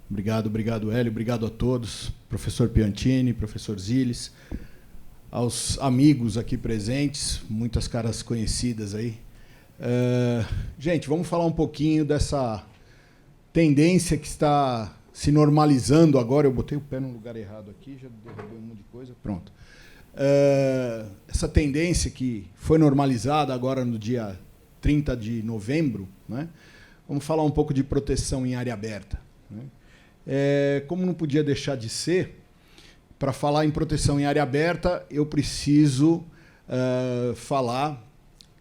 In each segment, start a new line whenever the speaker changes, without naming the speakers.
Obrigado, Hélio. Obrigado a todos. Professor Piantini, professor Ziles, aos amigos aqui presentes, muitas caras conhecidas aí. Gente, vamos falar um pouquinho dessa tendência que está se normalizando agora. Eu botei o pé no lugar errado aqui, já derrubei um monte de coisa. Pronto. Essa tendência que foi normalizada agora no dia 30 de novembro, né? Vamos falar um pouco de proteção em área aberta, né? Como não podia deixar de ser, para falar em proteção em área aberta, eu preciso falar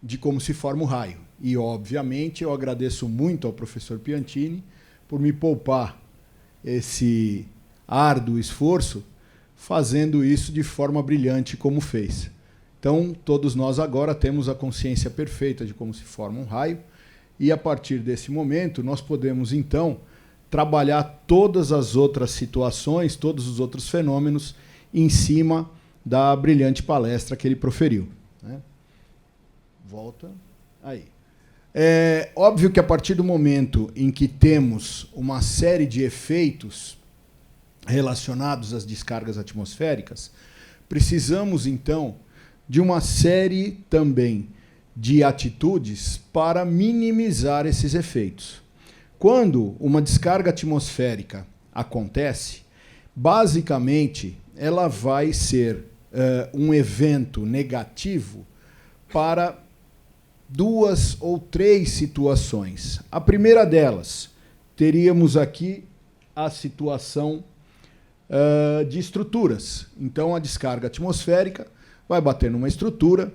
de como se forma o raio. E, obviamente, eu agradeço muito ao professor Piantini por me poupar esse árduo esforço, fazendo isso de forma brilhante como fez. Então, todos nós agora temos a consciência perfeita de como se forma um raio, e, a partir desse momento, nós podemos, então, trabalhar todas as outras situações, todos os outros fenômenos em cima da brilhante palestra que ele proferiu, né? Volta. Aí. É óbvio que, a partir do momento em que temos uma série de efeitos relacionados às descargas atmosféricas, precisamos, então, de uma série também de atitudes para minimizar esses efeitos. Quando uma descarga atmosférica acontece, basicamente, ela vai ser um evento negativo para 2 ou 3 situações. A primeira delas, teríamos aqui a situação de estruturas. Então, a descarga atmosférica vai bater numa estrutura,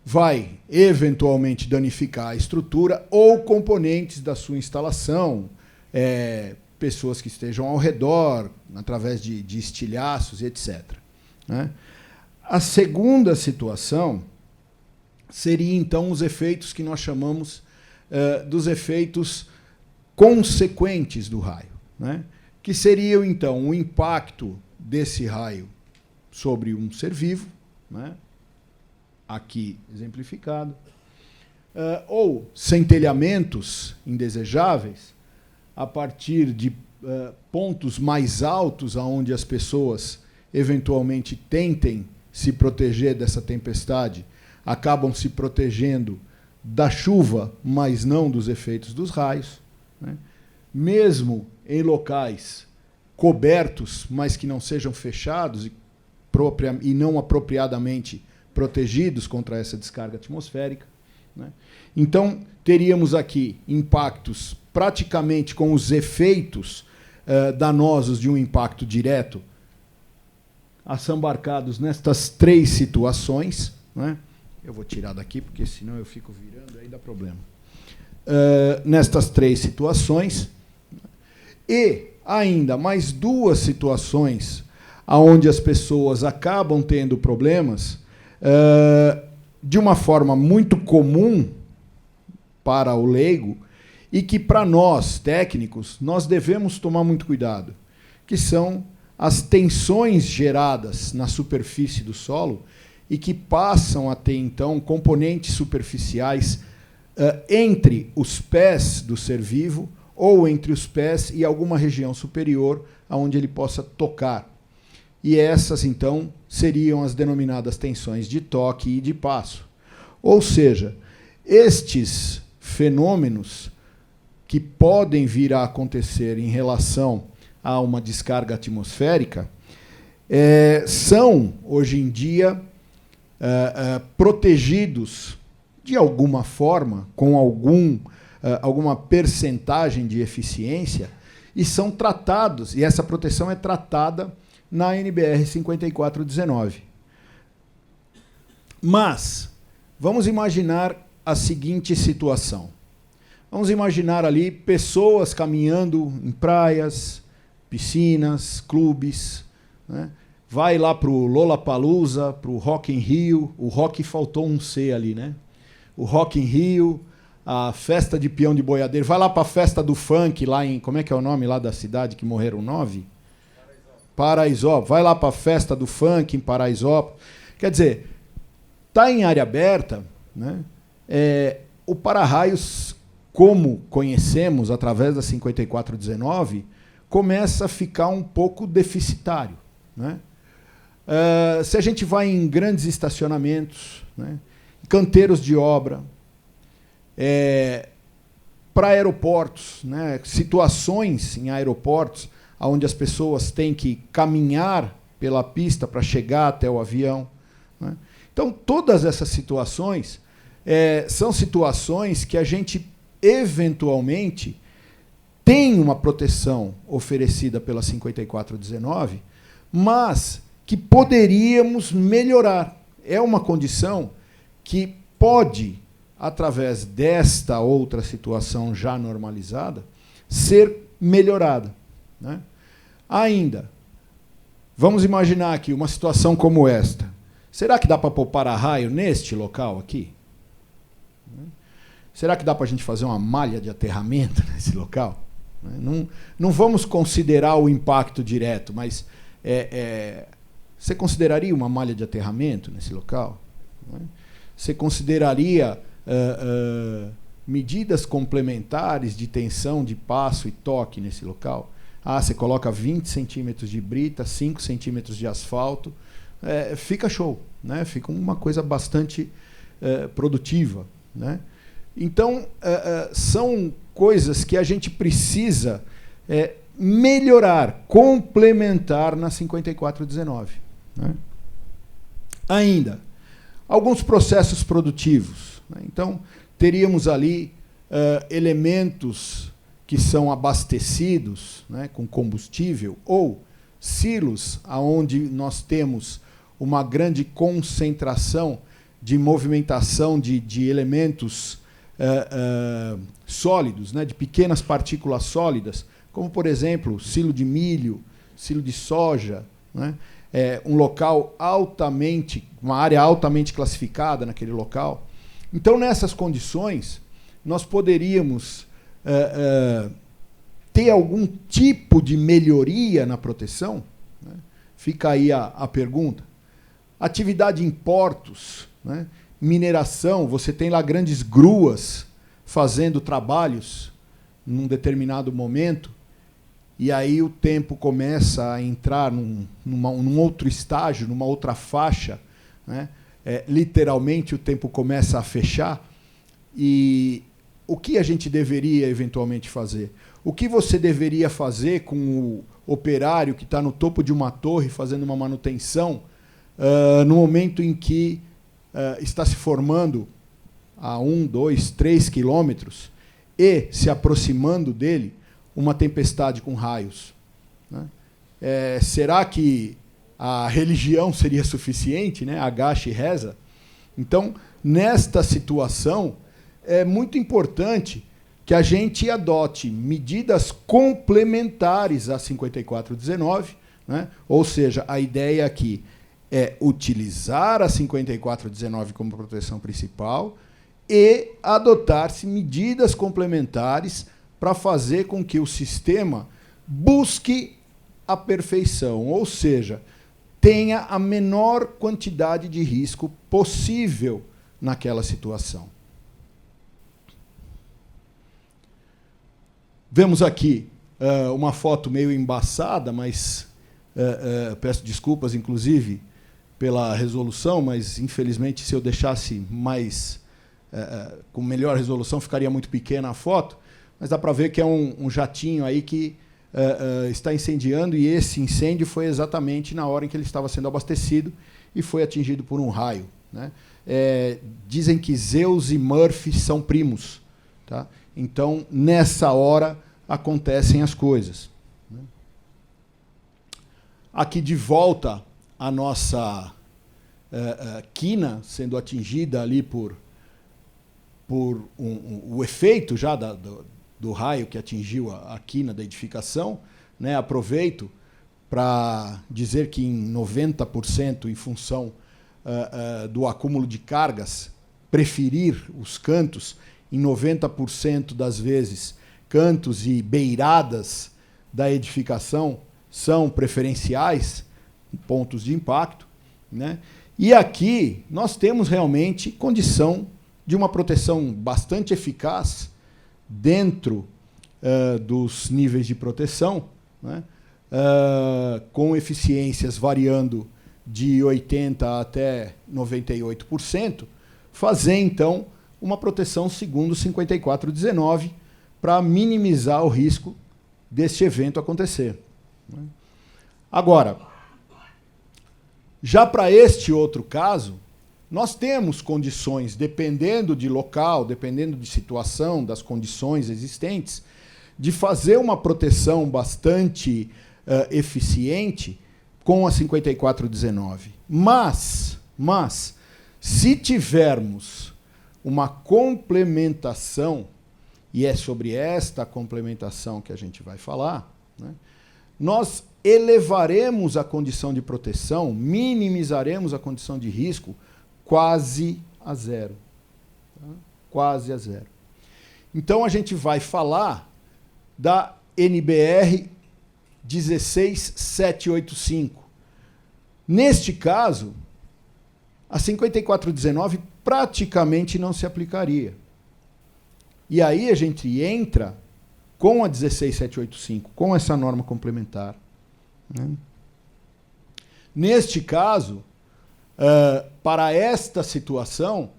vai eventualmente danificar a estrutura ou componentes da sua instalação, pessoas que estejam ao redor, através de estilhaços, etc., né? A segunda situação seria, então, os efeitos que nós chamamos dos efeitos consequentes do raio, né? Que seriam, então, o impacto desse raio sobre um ser vivo, né? Aqui exemplificado, ou centelhamentos indesejáveis a partir de pontos mais altos aonde as pessoas eventualmente tentem se proteger dessa tempestade, acabam se protegendo da chuva, mas não dos efeitos dos raios, né? Mesmo em locais cobertos, mas que não sejam fechados e não apropriadamente protegidos contra essa descarga atmosférica, né? Então, teríamos aqui impactos praticamente com os efeitos danosos de um impacto direto, assambarcados nestas 3 situações, né? Eu vou tirar daqui, porque senão eu fico virando, aí dá problema. Nestas 3 situações, e ainda mais 2 situações onde as pessoas acabam tendo problemas de uma forma muito comum para o leigo e que, para nós, técnicos, nós devemos tomar muito cuidado, que são as tensões geradas na superfície do solo e que passam a ter, então, componentes superficiais entre os pés do ser vivo ou entre os pés e alguma região superior aonde ele possa tocar. E essas, então, seriam as denominadas tensões de toque e de passo. Ou seja, estes fenômenos que podem vir a acontecer em relação a uma descarga atmosférica são, hoje em dia, protegidos de alguma forma, com alguma percentagem de eficiência, e são tratados, e essa proteção é tratada na NBR 5419. Mas vamos imaginar a seguinte situação. Vamos imaginar ali pessoas caminhando em praias, piscinas, clubes, né? Vai lá para o Lollapalooza, para o Rock in Rio. O rock faltou um C ali, né? O Rock in Rio, a festa de peão de boiadeiro. Vai lá para a festa do funk, lá em... Como é que é o nome lá da cidade que morreram 9? Paraisópolis. Vai lá para a festa do funk em Paraisópolis. Quer dizer, está em área aberta, né? O para-raios, como conhecemos através da 5419, começa a ficar um pouco deficitário, né? Se a gente vai em grandes estacionamentos, né, canteiros de obra, para aeroportos, né, situações em aeroportos onde as pessoas têm que caminhar pela pista para chegar até o avião, né? Então, todas essas situações são situações que a gente, eventualmente, tem uma proteção oferecida pela 5419, mas que poderíamos melhorar. É uma condição que pode, através desta outra situação já normalizada, ser melhorada, né? Ainda, vamos imaginar aqui uma situação como esta. Será que dá para pôr para-raio neste local aqui? Será que dá para a gente fazer uma malha de aterramento nesse local? Não vamos considerar o impacto direto, mas você consideraria uma malha de aterramento nesse local? Você consideraria medidas complementares de tensão de passo e toque nesse local? Você coloca 20 centímetros de brita, 5 centímetros de asfalto, fica show, né? Fica uma coisa bastante produtiva, né? Então, são coisas que a gente precisa melhorar, complementar na 5419, né? Ainda, alguns processos produtivos, né? Então, teríamos ali elementos que são abastecidos, né, com combustível, ou silos onde nós temos uma grande concentração de movimentação de elementos sólidos, né, de pequenas partículas sólidas, como, por exemplo, silo de milho, silo de soja, né, um local uma área altamente classificada naquele local. Então, nessas condições, nós poderíamos ter algum tipo de melhoria na proteção, né? Fica aí a pergunta. Atividade em portos, né? Mineração, você tem lá grandes gruas fazendo trabalhos num determinado momento, e aí o tempo começa a entrar num outro estágio, numa outra faixa, né? Literalmente o tempo começa a fechar, e o que a gente deveria eventualmente fazer? O que você deveria fazer com o operário que está no topo de uma torre fazendo uma manutenção no momento em que está se formando a 1, 2, 3 quilômetros e se aproximando dele uma tempestade com raios, né? Será que a religião seria suficiente, né? Agacha e reza? Então, nesta situação, é muito importante que a gente adote medidas complementares à 5419, né? Ou seja, a ideia aqui é utilizar a 5419 como proteção principal e adotar-se medidas complementares para fazer com que o sistema busque a perfeição, ou seja, tenha a menor quantidade de risco possível naquela situação. Vemos aqui uma foto meio embaçada, mas peço desculpas, inclusive, pela resolução, mas, infelizmente, se eu deixasse mais com melhor resolução, ficaria muito pequena a foto, mas dá para ver que é um jatinho aí que está incendiando, e esse incêndio foi exatamente na hora em que ele estava sendo abastecido e foi atingido por um raio, né? Dizem que Zeus e Murphy são primos, tá? Então, nessa hora, acontecem as coisas, né? Aqui de volta a nossa quina sendo atingida ali por o efeito já do raio que atingiu a quina da edificação, né? Aproveito para dizer que em 90%, em função do acúmulo de cargas, preferir os cantos, em 90% das vezes, cantos e beiradas da edificação são preferenciais, pontos de impacto, né? E aqui nós temos realmente condição de uma proteção bastante eficaz dentro dos níveis de proteção, né? Com eficiências variando de 80% até 98%, fazer, então, uma proteção segundo 5419 para minimizar o risco deste evento acontecer. Agora, já para este outro caso, nós temos condições, dependendo de local, dependendo de situação, das condições existentes, de fazer uma proteção bastante eficiente com a 5419. Mas, se tivermos uma complementação, e é sobre esta complementação que a gente vai falar, né, nós elevaremos a condição de proteção, minimizaremos a condição de risco quase a zero. Tá? Quase a zero. Então, a gente vai falar da NBR 16785. Neste caso, a 5419 praticamente não se aplicaria. E aí a gente entra com a 16785, com essa norma complementar. Né? Neste caso, para esta situação,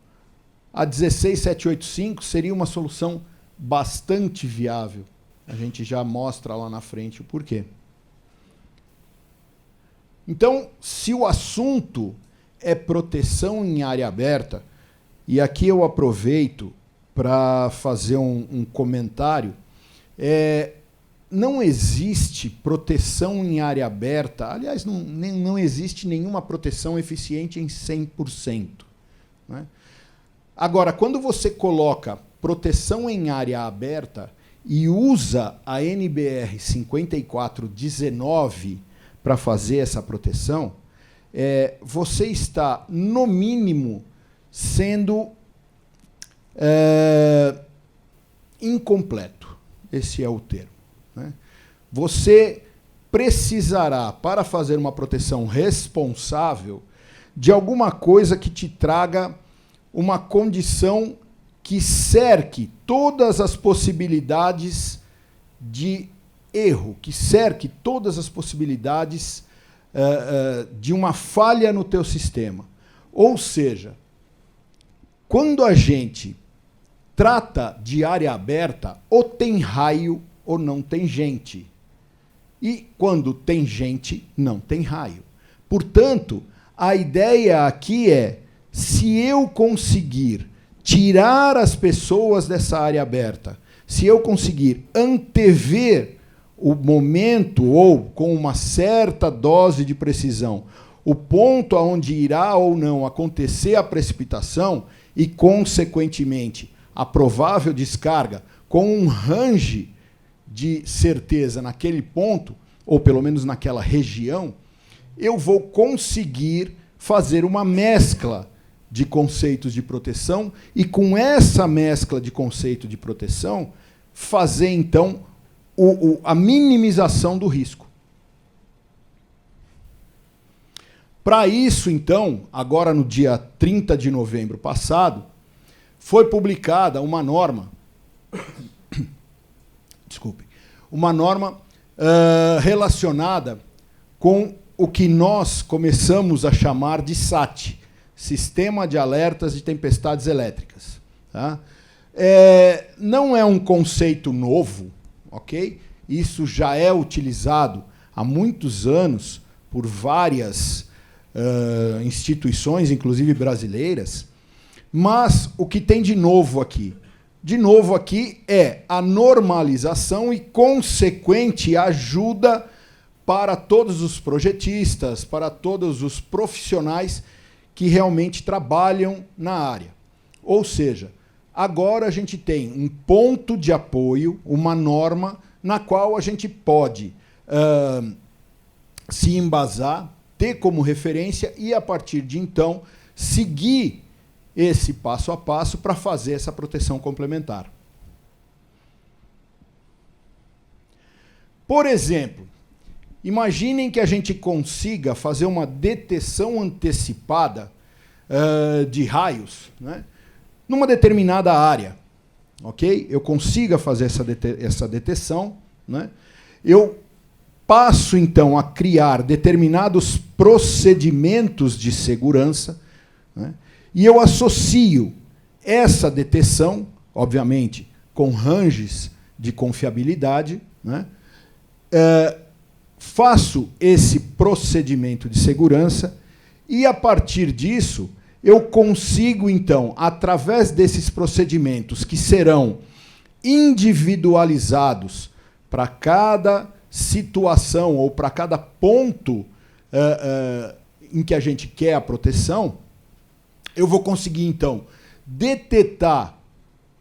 a 16785 seria uma solução bastante viável. A gente já mostra lá na frente o porquê. Então, se o assunto é proteção em área aberta, e aqui eu aproveito para fazer um comentário, não existe proteção em área aberta, aliás, não existe nenhuma proteção eficiente em 100%. Né? Agora, quando você coloca proteção em área aberta e usa a NBR 5419 para fazer essa proteção, você está, no mínimo, sendo incompleto. Esse é o termo. Né? Você precisará, para fazer uma proteção responsável, de alguma coisa que te traga uma condição que cerque todas as possibilidades de erro, que cerque todas as possibilidades de uma falha no teu sistema. Ou seja, quando a gente trata de área aberta, ou tem raio ou não tem gente. E quando tem gente, não tem raio. Portanto, a ideia aqui é, se eu conseguir tirar as pessoas dessa área aberta, se eu conseguir antever o momento, ou com uma certa dose de precisão, o ponto onde irá ou não acontecer a precipitação e, consequentemente, a provável descarga, com um range de certeza naquele ponto, ou pelo menos naquela região, eu vou conseguir fazer uma mescla de conceitos de proteção e, com essa mescla de conceito de proteção, fazer, então, a minimização do risco. Para isso, então, agora no dia 30 de novembro passado, foi publicada uma norma, relacionada com o que nós começamos a chamar de SAT, Sistema de Alertas de Tempestades Elétricas. Tá? Não é um conceito novo, ok? Isso já é utilizado há muitos anos por várias instituições, inclusive brasileiras, mas o que tem de novo aqui? De novo aqui é a normalização e consequente ajuda para todos os projetistas, para todos os profissionais que realmente trabalham na área. Ou seja, agora a gente tem um ponto de apoio, uma norma na qual a gente pode se embasar, ter como referência e, a partir de então, seguir esse passo a passo para fazer essa proteção complementar. Por exemplo, imaginem que a gente consiga fazer uma detecção antecipada de raios, né, numa determinada área. Ok? Eu consiga fazer essa detecção, né? Eu passo, então, a criar determinados procedimentos de segurança, né, e eu associo essa detecção, obviamente, com ranges de confiabilidade, né, faço esse procedimento de segurança e, a partir disso, eu consigo, então, através desses procedimentos que serão individualizados para cada situação ou para cada ponto em que a gente quer a proteção, eu vou conseguir, então, detectar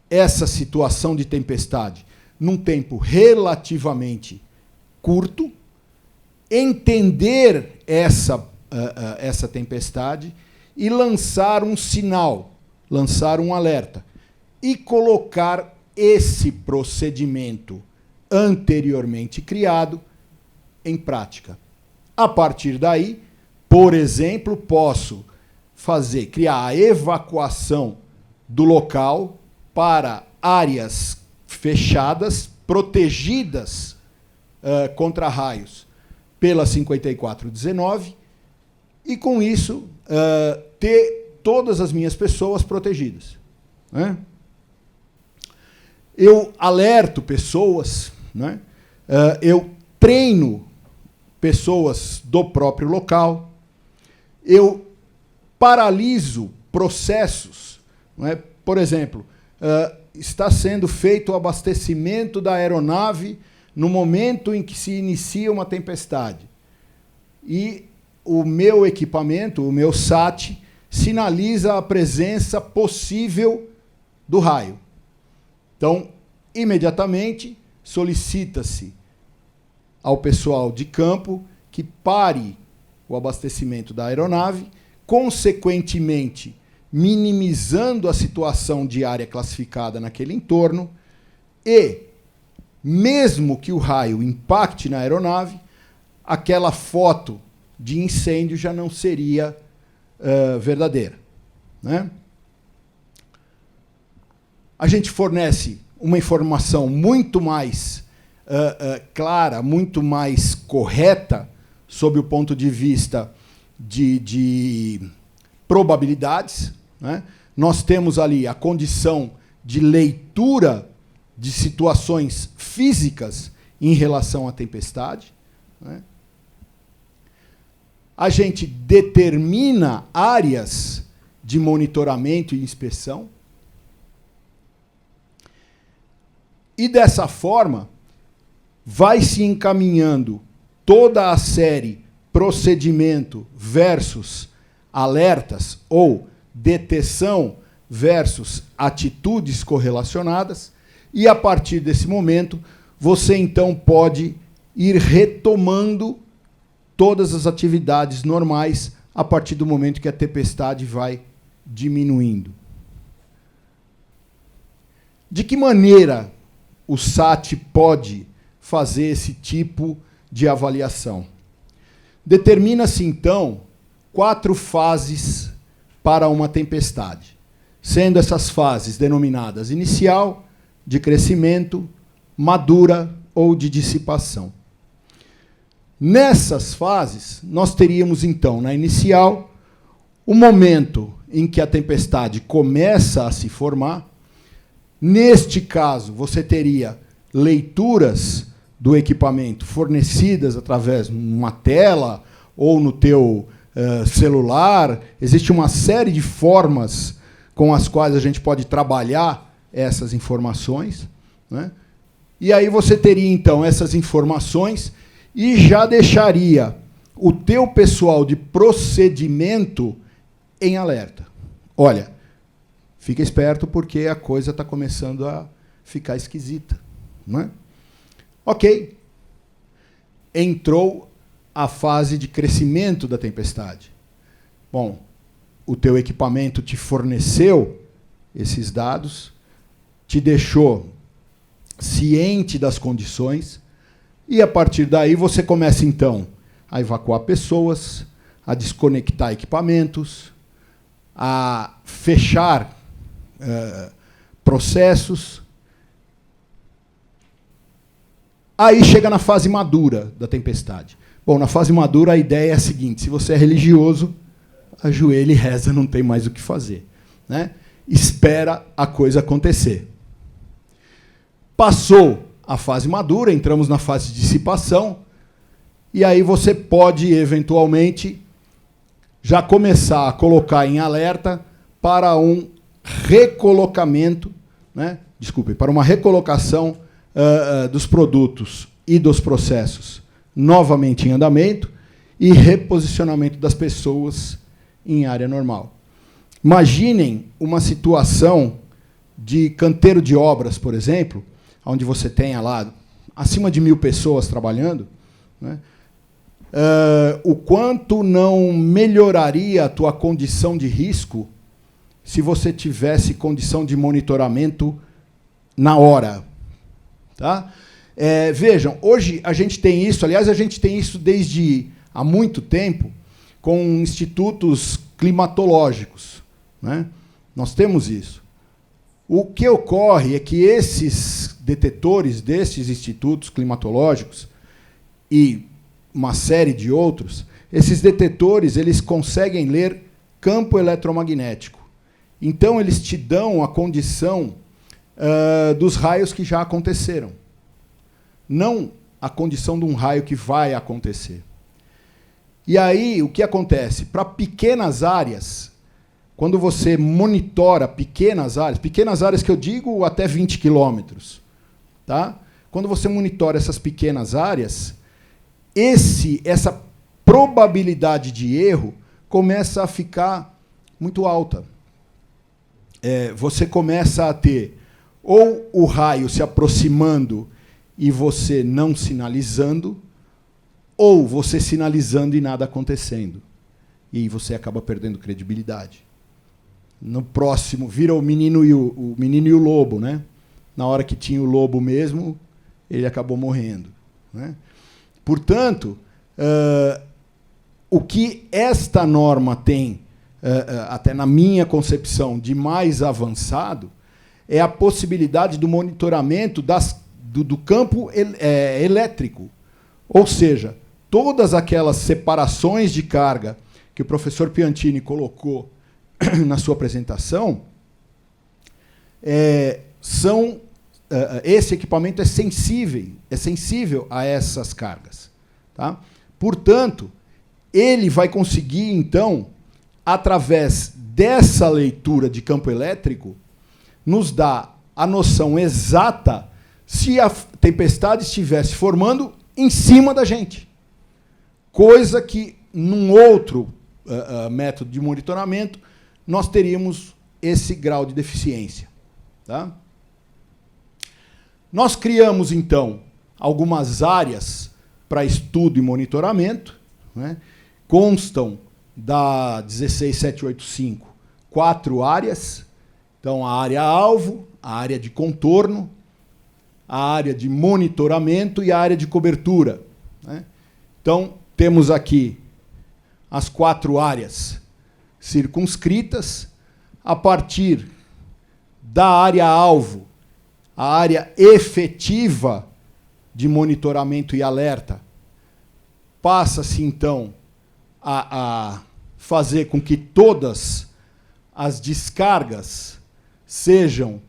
essa situação de tempestade num tempo relativamente curto, entender essa tempestade e lançar um sinal, lançar um alerta e colocar esse procedimento anteriormente criado em prática. A partir daí, por exemplo, posso criar a evacuação do local para áreas fechadas, protegidas contra raios pela 5419, e com isso ter todas as minhas pessoas protegidas, né? Eu alerto pessoas, né? Eu treino pessoas do próprio local, eu paraliso processos, né? Por exemplo, está sendo feito o abastecimento da aeronave no momento em que se inicia uma tempestade. E o meu equipamento, o meu SAT, sinaliza a presença possível do raio. Então, imediatamente, solicita-se ao pessoal de campo que pare o abastecimento da aeronave, consequentemente, minimizando a situação de área classificada naquele entorno, e, mesmo que o raio impacte na aeronave, aquela foto de incêndio já não seria verdadeira, né? A gente fornece uma informação muito mais clara, muito mais correta, sob o ponto de vista de probabilidades, né? Nós temos ali a condição de leitura de situações físicas em relação à tempestade, né? A gente determina áreas de monitoramento e inspeção. E, dessa forma, vai se encaminhando toda a série procedimento versus alertas ou detecção versus atitudes correlacionadas, e, a partir desse momento, você, então, pode ir retomando todas as atividades normais a partir do momento que a tempestade vai diminuindo. De que maneira o SAT pode fazer esse tipo de avaliação? Determina-se, então, 4 fases para uma tempestade, sendo essas fases denominadas inicial, de crescimento, madura ou de dissipação. Nessas fases, nós teríamos, então, na inicial, o momento em que a tempestade começa a se formar. Neste caso, você teria leituras do equipamento fornecidas através de uma tela ou no teu celular. Existe uma série de formas com as quais a gente pode trabalhar essas informações, né? E aí você teria, então, essas informações e já deixaria o teu pessoal de procedimento em alerta. Olha, fica esperto porque a coisa está começando a ficar esquisita, não é? Ok. Entrou a fase de crescimento da tempestade. Bom, o teu equipamento te forneceu esses dados, te deixou ciente das condições, e, a partir daí, você começa, então, a evacuar pessoas, a desconectar equipamentos, a fechar processos, Aí chega na fase madura da tempestade. Bom, na fase madura a ideia é a seguinte: se você é religioso, ajoelha e reza, não tem mais o que fazer, né? Espera a coisa acontecer. Passou a fase madura, entramos na fase de dissipação, e aí você pode, eventualmente, já começar a colocar em alerta para um recolocamento, né? Desculpe, para uma recolocação dos produtos e dos processos novamente em andamento e reposicionamento das pessoas em área normal. Imaginem uma situação de canteiro de obras, por exemplo, onde você tenha lá acima de 1.000 pessoas trabalhando, né? O quanto não melhoraria a tua condição de risco se você tivesse condição de monitoramento na hora. Tá? Vejam, hoje a gente tem isso, aliás, a gente tem isso desde há muito tempo, com institutos climatológicos, né? Nós temos isso. O que ocorre é que esses detetores destes institutos climatológicos e uma série de outros, esses detetores eles conseguem ler campo eletromagnético. Então, eles te dão a condição dos raios que já aconteceram, não a condição de um raio que vai acontecer. E aí, o que acontece? Para pequenas áreas, quando você monitora pequenas áreas que eu digo até 20 quilômetros, tá? Quando você monitora essas pequenas áreas, essa probabilidade de erro começa a ficar muito alta. Você começa a ter ou o raio se aproximando e você não sinalizando, ou você sinalizando e nada acontecendo. E aí você acaba perdendo credibilidade. No próximo, vira o menino e o lobo, né? Na hora que tinha o lobo mesmo, ele acabou morrendo, né? Portanto, o que esta norma tem, até na minha concepção, de mais avançado, é a possibilidade do monitoramento do campo elétrico. Ou seja, todas aquelas separações de carga que o professor Piantini colocou na sua apresentação, esse equipamento é sensível a essas cargas. Tá? Portanto, ele vai conseguir, então, através dessa leitura de campo elétrico, nos dar a noção exata se a tempestade estivesse formando em cima da gente. Coisa que, num outro método de monitoramento, nós teríamos esse grau de deficiência. Tá? Nós criamos, então, algumas áreas para estudo e monitoramento, né? Constam da 16785 4 áreas. Então, a área-alvo, a área de contorno, a área de monitoramento e a área de cobertura, né? Então, temos aqui as 4 áreas circunscritas. A partir da área-alvo, a área efetiva de monitoramento e alerta, passa-se, então, a fazer com que todas as descargas sejam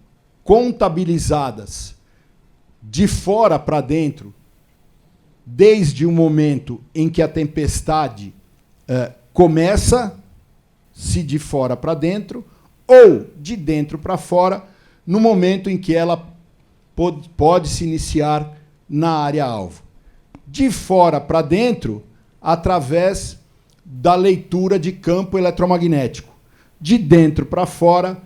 contabilizadas de fora para dentro, desde o momento em que a tempestade começa, se de fora para dentro, ou de dentro para fora, no momento em que ela pode se iniciar na área-alvo. De fora para dentro, através da leitura de campo eletromagnético. De dentro para fora,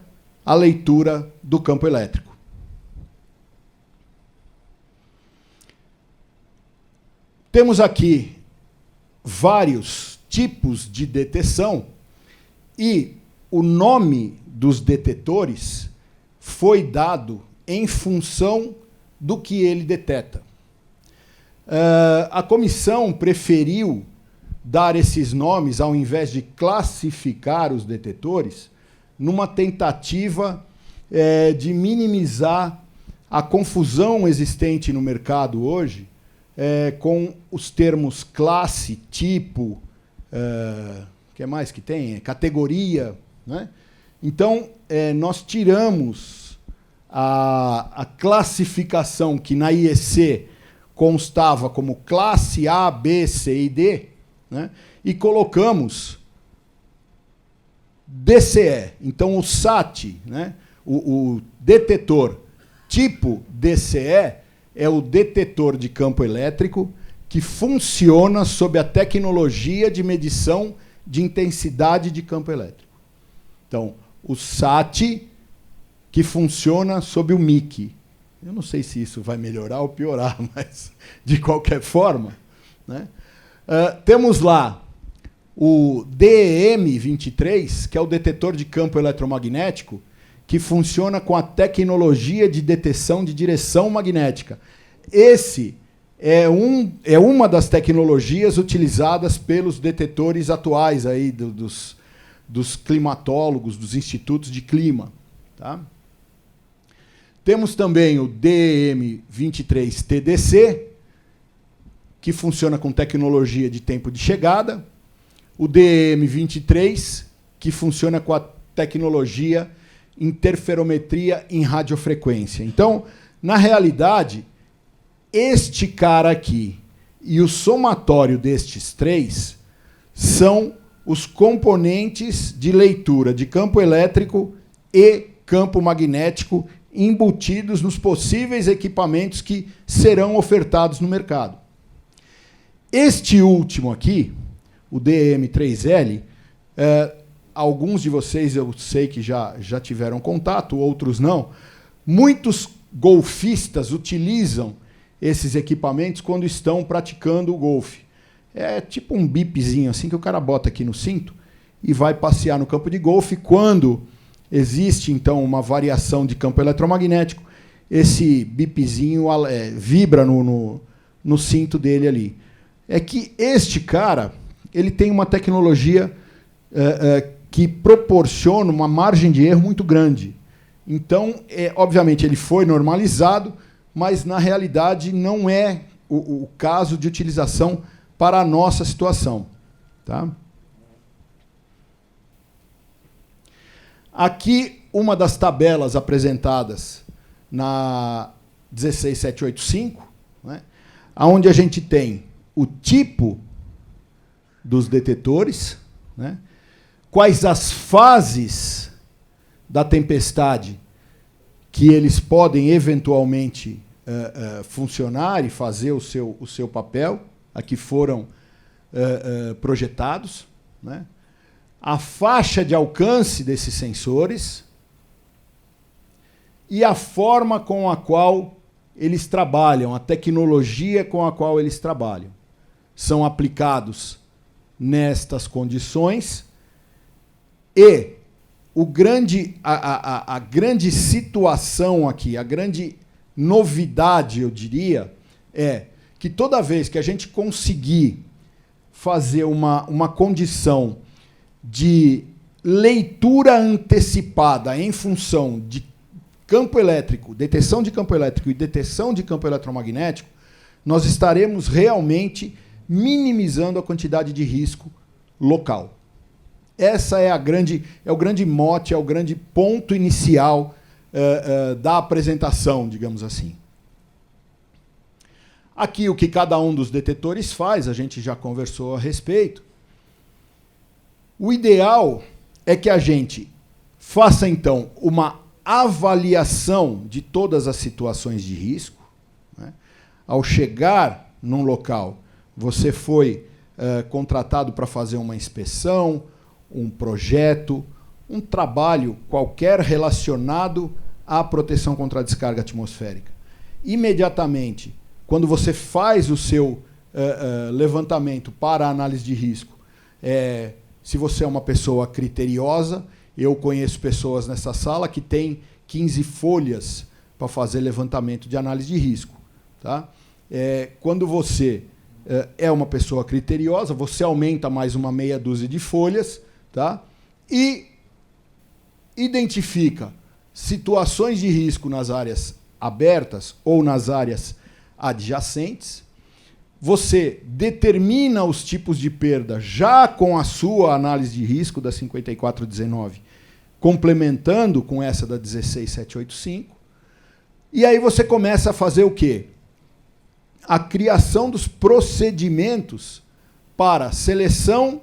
a leitura do campo elétrico. Temos aqui vários tipos de detecção e o nome dos detetores foi dado em função do que ele deteta. A comissão preferiu dar esses nomes, ao invés de classificar os detetores, numa tentativa de minimizar a confusão existente no mercado hoje com os termos classe, tipo, que mais que tem? Categoria. Né? Então, nós tiramos a classificação que na IEC constava como classe A, B, C e D, né? E colocamos DCE. Então, o SAT, né? o detetor tipo DCE, é o detetor de campo elétrico que funciona sob a tecnologia de medição de intensidade de campo elétrico. Então, o SAT, que funciona sob o MIC. Eu não sei se isso vai melhorar ou piorar, mas, de qualquer forma, né? Temos lá o DEM-23, que é o detetor de campo eletromagnético, que funciona com a tecnologia de detecção de direção magnética. Esse é uma das tecnologias utilizadas pelos detetores atuais aí dos climatólogos, dos institutos de clima. Tá? Temos também o DEM-23-TDC, que funciona com tecnologia de tempo de chegada, o DEM-23, que funciona com a tecnologia interferometria em radiofrequência. Então, na realidade, este cara aqui e o somatório destes três são os componentes de leitura de campo elétrico e campo magnético embutidos nos possíveis equipamentos que serão ofertados no mercado. Este último aqui, o DEM-3L, alguns de vocês eu sei que já tiveram contato, outros não. Muitos golfistas utilizam esses equipamentos quando estão praticando o golfe. É tipo um bipzinho assim que o cara bota aqui no cinto e vai passear no campo de golfe. Quando existe, então, uma variação de campo eletromagnético, esse bipzinho vibra no cinto dele ali. É que este cara ele tem uma tecnologia que proporciona uma margem de erro muito grande. Então, obviamente, ele foi normalizado, mas, na realidade, não é o caso de utilização para a nossa situação. Tá? Aqui, uma das tabelas apresentadas na 16785, né, onde a gente tem o tipo dos detetores, né, quais as fases da tempestade que eles podem eventualmente funcionar e fazer o seu papel, a que foram projetados, né? A faixa de alcance desses sensores e a forma com a qual eles trabalham, a tecnologia com a qual eles trabalham. São aplicados nestas condições e a grande situação aqui, a grande novidade, eu diria, é que toda vez que a gente conseguir fazer uma condição de leitura antecipada em função de campo elétrico, detecção de campo elétrico e detecção de campo eletromagnético, nós estaremos realmente minimizando a quantidade de risco local. Essa é o grande mote, é o grande ponto inicial da apresentação, digamos assim. Aqui, o que cada um dos detetores faz, a gente já conversou a respeito. O ideal é que a gente faça, então, uma avaliação de todas as situações de risco. Né? Ao chegar num local, você foi contratado para fazer uma inspeção, um projeto, um trabalho qualquer relacionado à proteção contra a descarga atmosférica. Imediatamente, quando você faz o seu levantamento para a análise de risco, se você é uma pessoa criteriosa, eu conheço pessoas nessa sala que têm 15 folhas para fazer levantamento de análise de risco. Tá? Quando você é uma pessoa criteriosa, você aumenta mais uma meia dúzia de folhas, tá? E identifica situações de risco nas áreas abertas ou nas áreas adjacentes, você determina os tipos de perda já com a sua análise de risco da 5419, complementando com essa da 16785. E aí você começa a fazer o quê? A criação dos procedimentos para seleção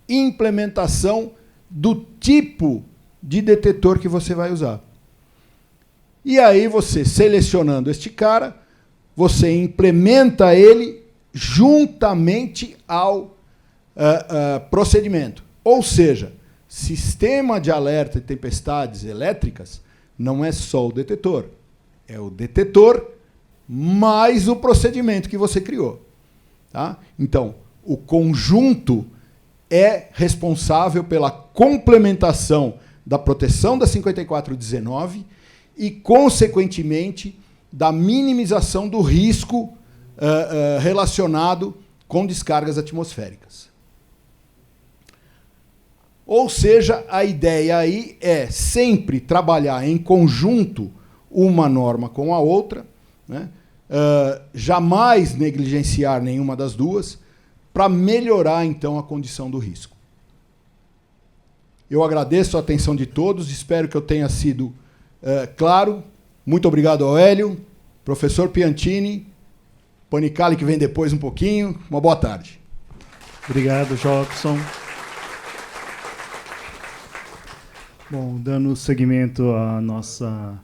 e implementação do tipo de detetor que você vai usar. E aí você, selecionando este cara, você implementa ele juntamente ao procedimento. Ou seja, sistema de alerta de tempestades elétricas não é só o detetor. É o detetor mais o procedimento que você criou. Tá? Então, o conjunto é responsável pela complementação da proteção da 5419 e, consequentemente, da minimização do risco relacionado com descargas atmosféricas. Ou seja, a ideia aí é sempre trabalhar em conjunto uma norma com a outra, né? Jamais negligenciar nenhuma das duas, para melhorar, então, a condição do risco. Eu agradeço a atenção de todos, espero que eu tenha sido claro. Muito obrigado ao Hélio, professor Piantini, Panicali, que vem depois um pouquinho. Uma boa tarde.
Obrigado, Jobson. Bom, dando seguimento à nossa